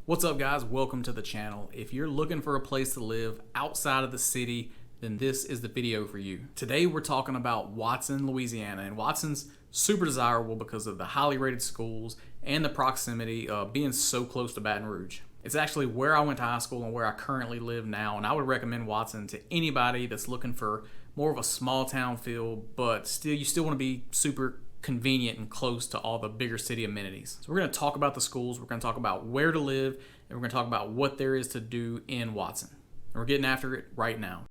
What's up, guys? Welcome to the channel. If you're looking for a place to live outside of the city, then this is the video for you. Today we're talking about Watson, Louisiana, and Watson's super desirable because of the highly rated schools and the proximity of being so close to Baton Rouge. It's actually where I went to high school and where I currently live now, and I would recommend Watson to anybody that's looking for more of a small town feel, but you still want to be super convenient and close to all the bigger city amenities. So we're going to talk about the schools, we're going to talk about where to live, and we're going to talk about what there is to do in Watson. And we're getting after it right now.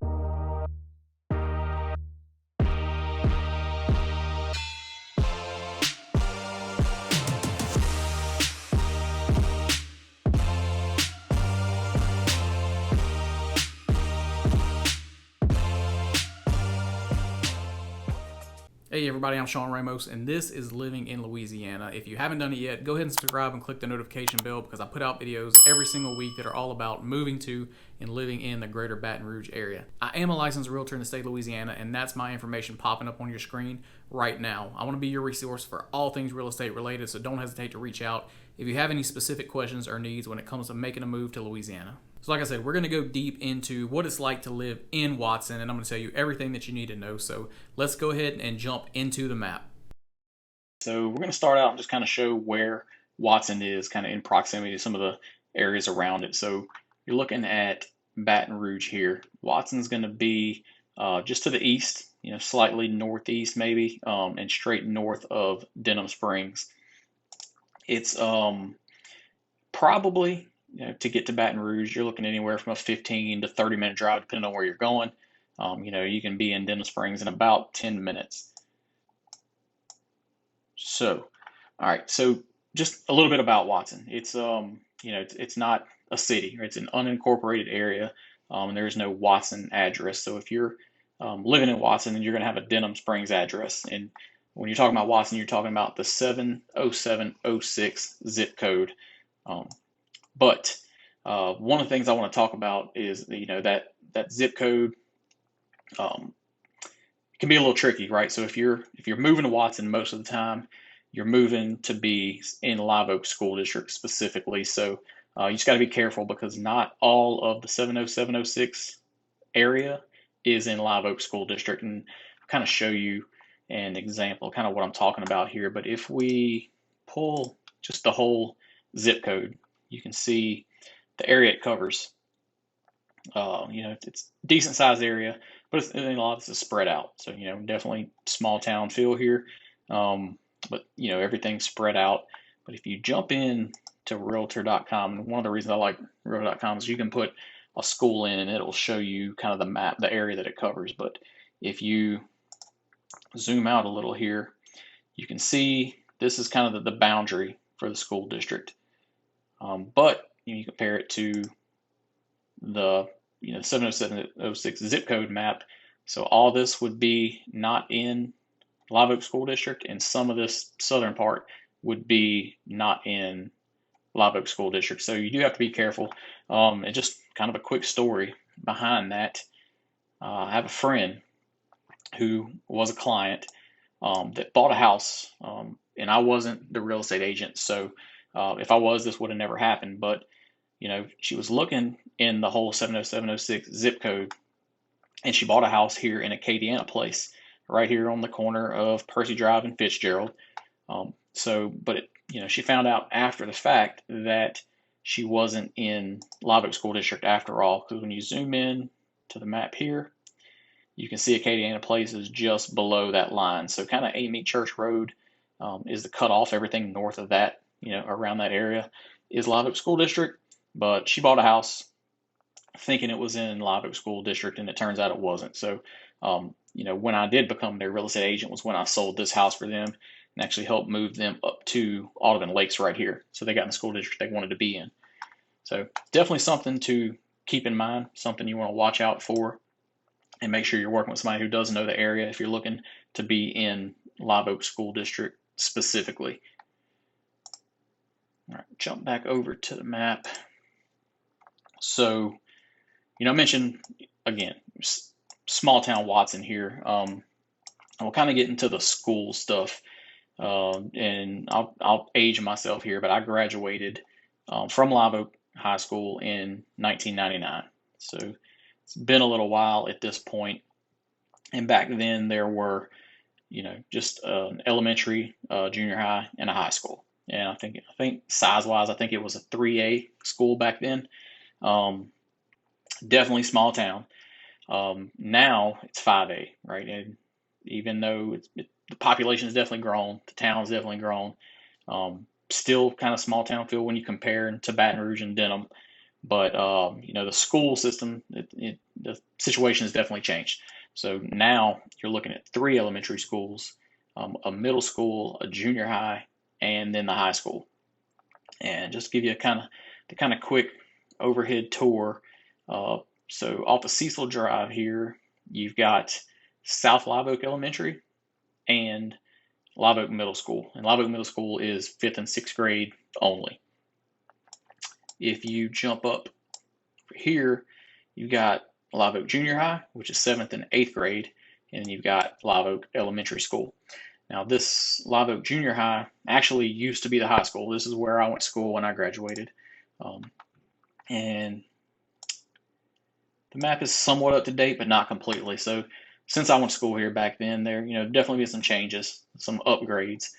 Hey everybody, I'm Shaun Ramos, and this is Living in Louisiana. If you haven't done it yet, go ahead and subscribe and click the notification bell because I put out videos every single week that are all about moving to and living in the Greater Baton Rouge area. I am a licensed realtor in the state of Louisiana, and that's my information popping up on your screen right now. I want to be your resource for all things real estate related, so don't hesitate to reach out if you have any specific questions or needs when it comes to making a move to Louisiana. So like I said, we're going to go deep into what it's like to live in Watson, and I'm going to tell you everything that you need to know. So let's go ahead and jump into the map. So we're going to start out and just kind of show where Watson is kind of in proximity to some of the areas around it. So you're looking at Baton Rouge here. Watson's going to be just to the east, slightly northeast maybe, and straight north of Denham Springs. It's probably, to get to Baton Rouge, you're looking anywhere from a 15 to 30 minute drive, depending on where you're going. You can be in Denham Springs in about 10 minutes. So, all right. So just a little bit about Watson. It's, it's not a city, right? It's an unincorporated area. And there's no Watson address. So if you're living in Watson, then you're going to have a Denham Springs address. And when you're talking about Watson, you're talking about the 70706 zip code. But one of the things I want to talk about is that zip code can be a little tricky, right? So if you're moving to Watson, most of the time you're moving to be in Live Oak School District specifically. So you just got to be careful because not all of the 70706 area is in Live Oak School District, and kind of show you an example, kind of what I'm talking about here. But if we pull just the whole zip code, you can see the area it covers. It's a decent sized area, but a lot of this is spread out. So, definitely small town feel here. But, everything's spread out. But if you jump in to realtor.com, and one of the reasons I like realtor.com is you can put a school in and it'll show you kind of the map, the area that it covers. But if you zoom out a little here, you can see this is kind of the boundary for the school district. But you compare it to the 70706 zip code map. So all this would be not in Live Oak School District, and some of this southern part would be not in Live Oak School District. So you do have to be careful. And just kind of a quick story behind that. I have a friend who was a client that bought a house, and I wasn't the real estate agent. So if I was, this would have never happened. But she was looking in the whole 70706 zip code, and she bought a house here in Acadiana Place, right here on the corner of Percy Drive and Fitzgerald. She found out after the fact that she wasn't in Live Oak School District after all, because when you zoom in to the map here, you can see Acadiana Place is just below that line. So kind of Amy Church Road is the cutoff. Everything north of that, around that area is Live Oak School District. But she bought a house thinking it was in Live Oak School District, and it turns out it wasn't. So, when I did become their real estate agent was when I sold this house for them and actually helped move them up to Audubon Lakes right here. So they got in the school district they wanted to be in. So definitely something to keep in mind, something you want to watch out for, and make sure you're working with somebody who does know the area if you're looking to be in Live Oak School District specifically. All right, jump back over to the map. So, I mentioned, again, small town Watson here. We'll kind of get into the school stuff, and I'll age myself here, but I graduated from Live Oak high school in 1999. So it's been a little while at this point. And back then there were, just an elementary, junior high, and a high school. And I think size-wise, I think it was a 3A school back then. Um, Definitely small town. Now it's 5A, right? And even though the population has definitely grown, the town's definitely grown. Still kind of small town feel when you compare to Baton Rouge and Denham, but the school system, the situation has definitely changed. So now you're looking at three elementary schools, a middle school, a junior high, and then the high school. And just give you the kind of quick overhead tour. Uh, so off of Cecil Drive here, you've got South Live Oak Elementary and Live Oak Middle School. And Live Oak Middle School is fifth and sixth grade only. If you jump up here, you've got Live Oak Junior High, which is seventh and eighth grade, and you've got Live Oak Elementary School. Now, this Live Oak Junior High actually used to be the high school. This is where I went to school when I graduated. And the map is somewhat up to date, but not completely. So since I went to school here back then, there definitely been some changes, some upgrades.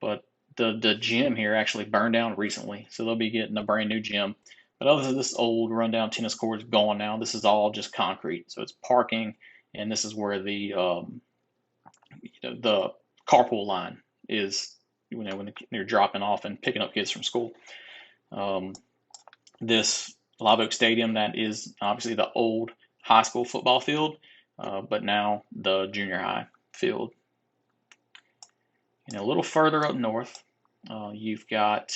But the gym here actually burned down recently, so they'll be getting a brand new gym. But other than this old rundown tennis court is gone now, this is all just concrete. So it's parking, and this is where the carpool line is. When they're dropping off and picking up kids from school. This Live Oak Stadium, that is obviously the old high school football field, but now the junior high field. And a little further up north, you've got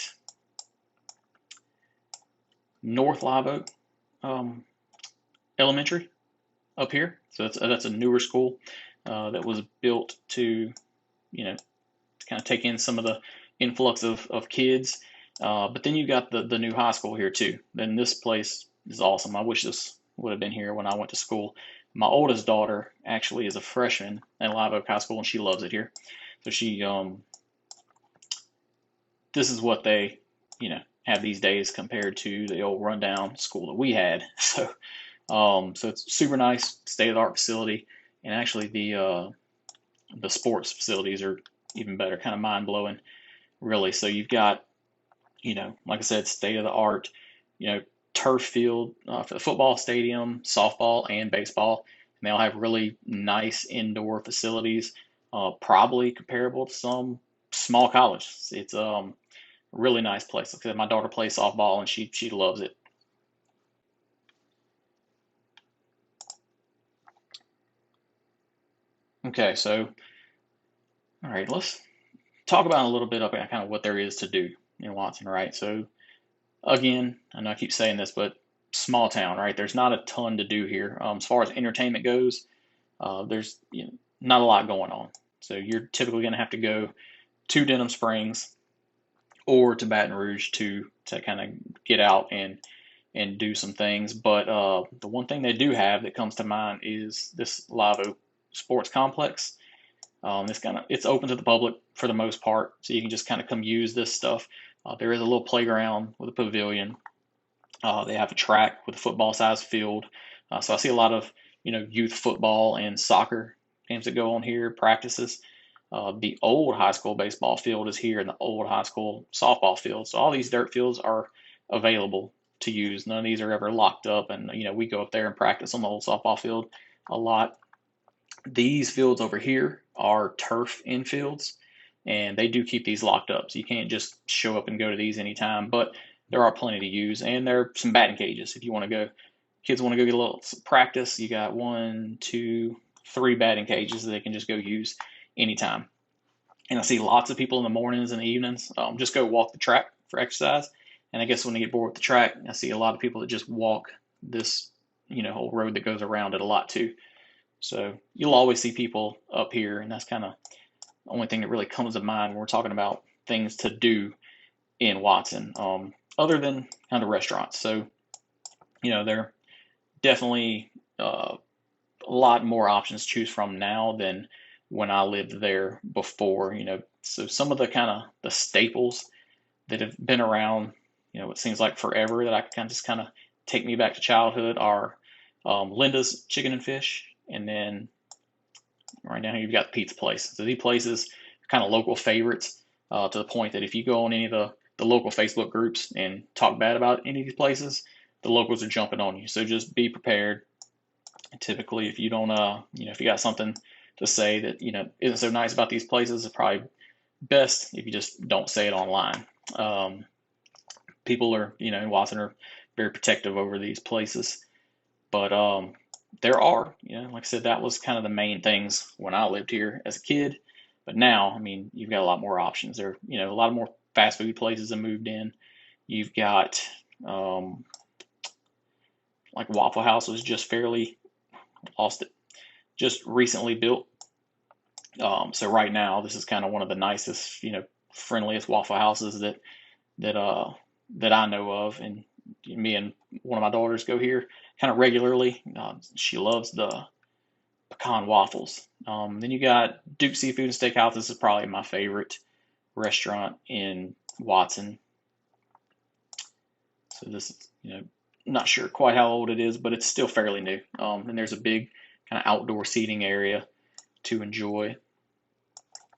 North Live Oak Elementary up here. So that's a newer school that was built to, to kind of take in some of the influx of kids. But then you got the new high school here too. Then this place is awesome. I wish this would have been here when I went to school. My oldest daughter actually is a freshman at Live Oak High School, and she loves it here. So this is what they, have these days compared to the old rundown school that we had. So it's super nice, state-of-the-art facility, and actually the sports facilities are even better, kind of mind-blowing, really. So you've got, like I said, state-of-the-art, turf field for the football stadium, softball, and baseball. And they all have really nice indoor facilities, probably comparable to some small colleges. It's a really nice place. Like I said, my daughter plays softball, and she loves it. Okay, so all right, let's talk about a little bit about kind of what there is to do in Watson, right? So again, I know I keep saying this, but small town, right? There's not a ton to do here. As far as entertainment goes, there's not a lot going on. So you're typically going to have to go to Denham Springs or to Baton Rouge to kind of get out and do some things. But the one thing they do have that comes to mind is this Live Oak Sports Complex. It's open to the public for the most part, so you can just kind of come use this stuff. There is a little playground with a pavilion. They have a track with a football-sized field. So I see a lot of youth football and soccer games that go on here, practices. The old high school baseball field is here, and the old high school softball field. So all these dirt fields are available to use. None of these are ever locked up, and we go up there and practice on the old softball field a lot. These fields over here are turf infields, and they do keep these locked up. So you can't just show up and go to these anytime, but there are plenty to use. And there are some batting cages if you want to go. Kids want to go get a little practice. You got 1, 2, 3 batting cages that they can just go use anytime. And I see lots of people in the mornings and the evenings just go walk the track for exercise. And I guess when they get bored with the track, I see a lot of people that just walk this whole road that goes around it a lot too. So you'll always see people up here, and that's kind of the only thing that really comes to mind when we're talking about things to do in Watson, other than kind of restaurants. So, there are definitely a lot more options to choose from now than when I lived there before. So some of the kind of the staples that have been around, what seems like forever that I can just kind of take me back to childhood are Linda's Chicken and Fish, and then right down here you've got the pizza place. So these places are kind of local favorites, to the point that if you go on any of the local Facebook groups and talk bad about any of these places, the locals are jumping on you. So just be prepared. Typically, if you don't, if you got something to say that isn't so nice about these places, it's probably best if you just don't say it online. People are, in Watson are very protective over these places, but there are, like I said, that was kind of the main things when I lived here as a kid. But now, I mean, you've got a lot more options. There, a lot more fast food places have moved in. You've got like Waffle House was just fairly lost it, just recently built. So right now, this is kind of one of the nicest, friendliest Waffle Houses that I know of, and me and one of my daughters go here kind of regularly. She loves the pecan waffles. Then you got Duke Seafood and Steakhouse. This is probably my favorite restaurant in Watson. So this is, not sure quite how old it is, but it's still fairly new. And there's a big kind of outdoor seating area to enjoy.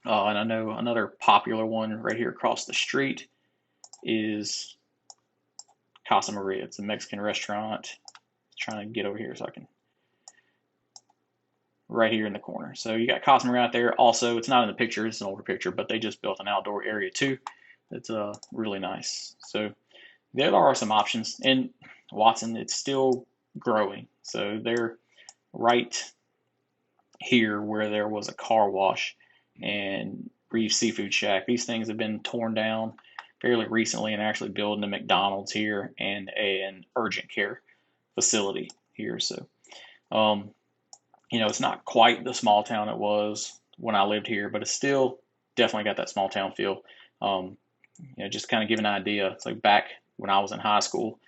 And I know another popular one right here across the street is Casa Maria. It's a Mexican restaurant. Trying to get over here so I can. Right here in the corner. So you got Casa Maria out there. Also, it's not in the picture. It's an older picture, but they just built an outdoor area too. It's really nice. So there are some options. In Watson, it's still growing. So they're right here where there was a car wash and Reeves Seafood Shack. These things have been torn down fairly recently and actually building a McDonald's here and an urgent care facility here. So, it's not quite the small town it was when I lived here, but it's still definitely got that small town feel. Just kind of give an idea. It's like back when I was in high school,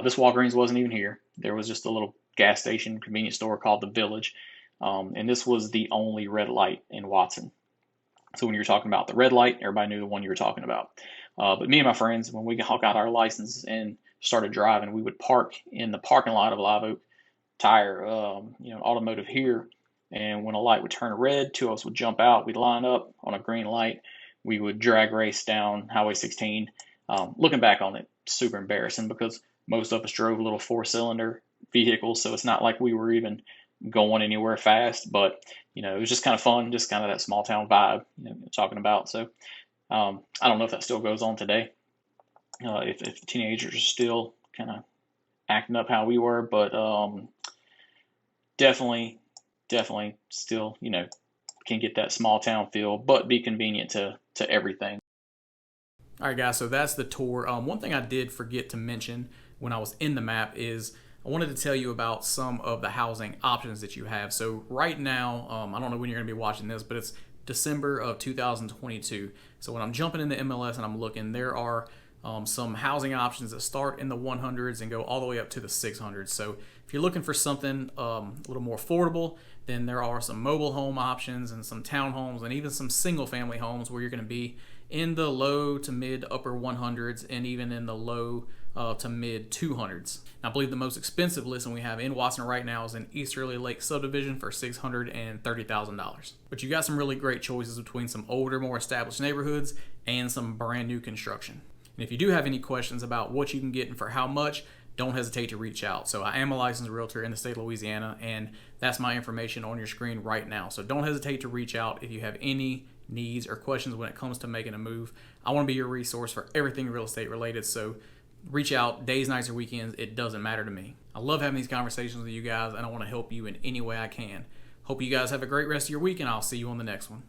this Walgreens wasn't even here. There was just a little gas station convenience store called The Village. And this was the only red light in Watson. So when you were talking about the red light, everybody knew the one you were talking about. But me and my friends, when we all got our license and started driving, we would park in the parking lot of Live Oak Tire, automotive here. And when a light would turn red, two of us would jump out. We'd line up on a green light. We would drag race down Highway 16. Looking back on it, super embarrassing because most of us drove little 4-cylinder vehicles. So it's not like we were even going anywhere fast, but it was just kind of fun, just kind of that small town vibe, talking about. So I don't know if that still goes on today, if teenagers are still kind of acting up how we were, but definitely still can get that small town feel, but be convenient to everything. All right, guys, so that's the tour. One thing I did forget to mention when I was in the map is I wanted to tell you about some of the housing options that you have. So right now, I don't know when you're going to be watching this, but it's December of 2022. So when I'm jumping into MLS and I'm looking, there are some housing options that start in the 100s and go all the way up to the 600s. So if you're looking for something a little more affordable, then there are some mobile home options and some townhomes and even some single family homes where you're going to be in the low to mid upper 100s and even in the low to mid 200s. Now, I believe the most expensive listing we have in Watson right now is in Easterly Lake subdivision for $630,000. But you got some really great choices between some older, more established neighborhoods and some brand new construction. And if you do have any questions about what you can get and for how much, don't hesitate to reach out. So I am a licensed realtor in the state of Louisiana, and that's my information on your screen right now. So don't hesitate to reach out if you have any needs or questions when it comes to making a move. I want to be your resource for everything real estate related. So reach out days, nights, or weekends. It doesn't matter to me. I love having these conversations with you guys, and I want to help you in any way I can. Hope you guys have a great rest of your week, and I'll see you on the next one.